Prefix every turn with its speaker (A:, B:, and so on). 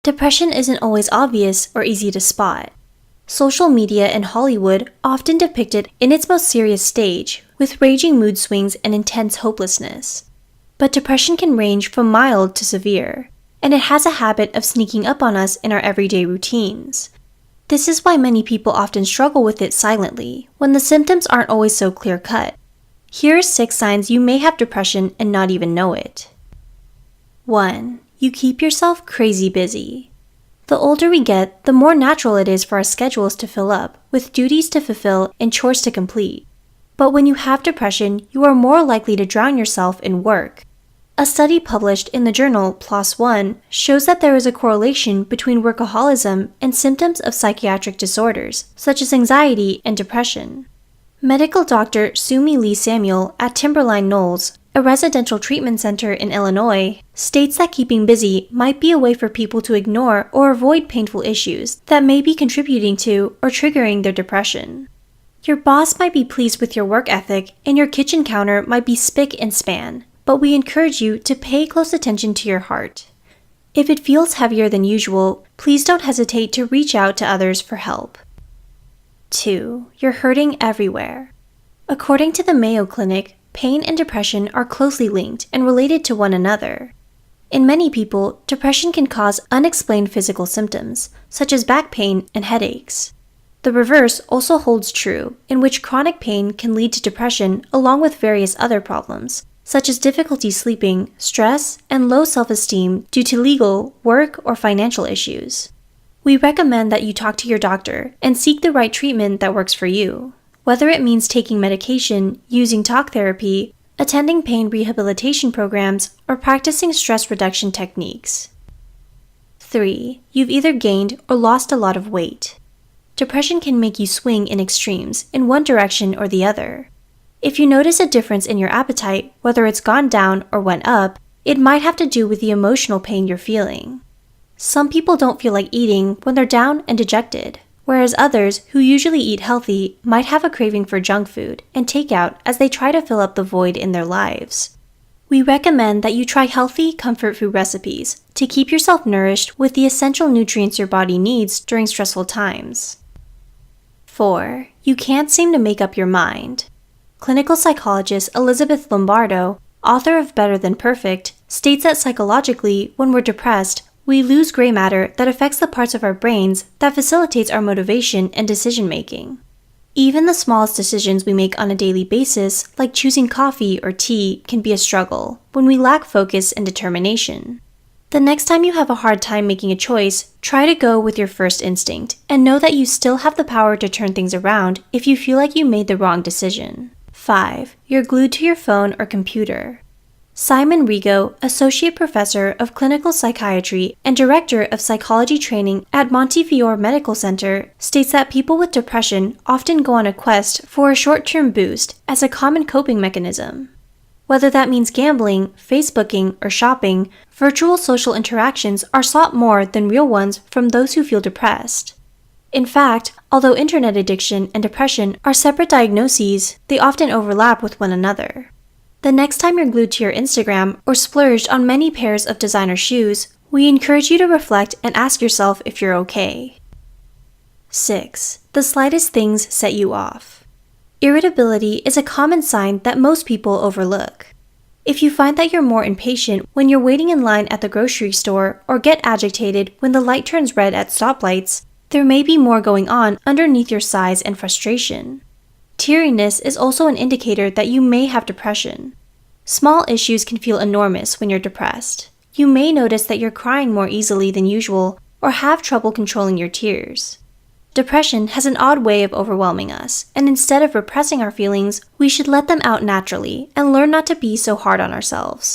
A: Depression isn't always obvious or easy to spot. Social media and Hollywood often depict it in its most serious stage, with raging mood swings and intense hopelessness. But depression can range from mild to severe, and it has a habit of sneaking up on us in our everyday routines. This is why many people often struggle with it silently, when the symptoms aren't always so clear-cut. Here are 6 signs you may have depression and not even know it. 1. You keep yourself crazy busy. The older we get, the more natural it is for our schedules to fill up, with duties to fulfill and chores to complete. But when you have depression, you are more likely to drown yourself in work. A study published in the journal PLOS ONE shows that there is a correlation between workaholism and symptoms of psychiatric disorders, such as anxiety and depression. Medical doctor Sumi Lee Samuel at Timberline Knolls, a residential treatment center in Illinois, states that keeping busy might be a way for people to ignore or avoid painful issues that may be contributing to or triggering their depression. Your boss might be pleased with your work ethic and your kitchen counter might be spick and span, but we encourage you to pay close attention to your heart. If it feels heavier than usual, please don't hesitate to reach out to others for help. 2. You're hurting everywhere. According to the Mayo Clinic, pain and depression are closely linked and related to one another. In many people, depression can cause unexplained physical symptoms, such as back pain and headaches. The reverse also holds true, in which chronic pain can lead to depression along with various other problems, such as difficulty sleeping, stress, and low self-esteem due to legal, work, or financial issues. We recommend that you talk to your doctor and seek the right treatment that works for you, whether it means taking medication, using talk therapy, attending pain rehabilitation programs, or practicing stress reduction techniques. 3. You've either gained or lost a lot of weight. Depression can make you swing in extremes in one direction or the other. If you notice a difference in your appetite, whether it's gone down or went up, it might have to do with the emotional pain you're feeling. Some people don't feel like eating when they're down and dejected, whereas others, who usually eat healthy, might have a craving for junk food and takeout as they try to fill up the void in their lives. We recommend that you try healthy, comfort food recipes to keep yourself nourished with the essential nutrients your body needs during stressful times. 4. You can't seem to make up your mind. Clinical psychologist Elizabeth Lombardo, author of Better Than Perfect, states that psychologically, when we're depressed, we lose gray matter that affects the parts of our brains that facilitates our motivation and decision-making. Even the smallest decisions we make on a daily basis, like choosing coffee or tea, can be a struggle when we lack focus and determination. The next time you have a hard time making a choice, try to go with your first instinct and know that you still have the power to turn things around if you feel like you made the wrong decision. 5. You're glued to your phone or computer. Simon Rigo, Associate Professor of Clinical Psychiatry and Director of Psychology Training at Montefiore Medical Center, states that people with depression often go on a quest for a short-term boost as a common coping mechanism. Whether that means gambling, Facebooking, or shopping, virtual social interactions are sought more than real ones from those who feel depressed. In fact, although internet addiction and depression are separate diagnoses, they often overlap with one another. The next time you're glued to your Instagram or splurged on many pairs of designer shoes, we encourage you to reflect and ask yourself if you're okay. 6. The slightest things set you off. Irritability is a common sign that most people overlook. If you find that you're more impatient when you're waiting in line at the grocery store or get agitated when the light turns red at stoplights, there may be more going on underneath your sighs and frustration. Teariness is also an indicator that you may have depression. Small issues can feel enormous when you're depressed. You may notice that you're crying more easily than usual or have trouble controlling your tears. Depression has an odd way of overwhelming us, and instead of repressing our feelings, we should let them out naturally and learn not to be so hard on ourselves.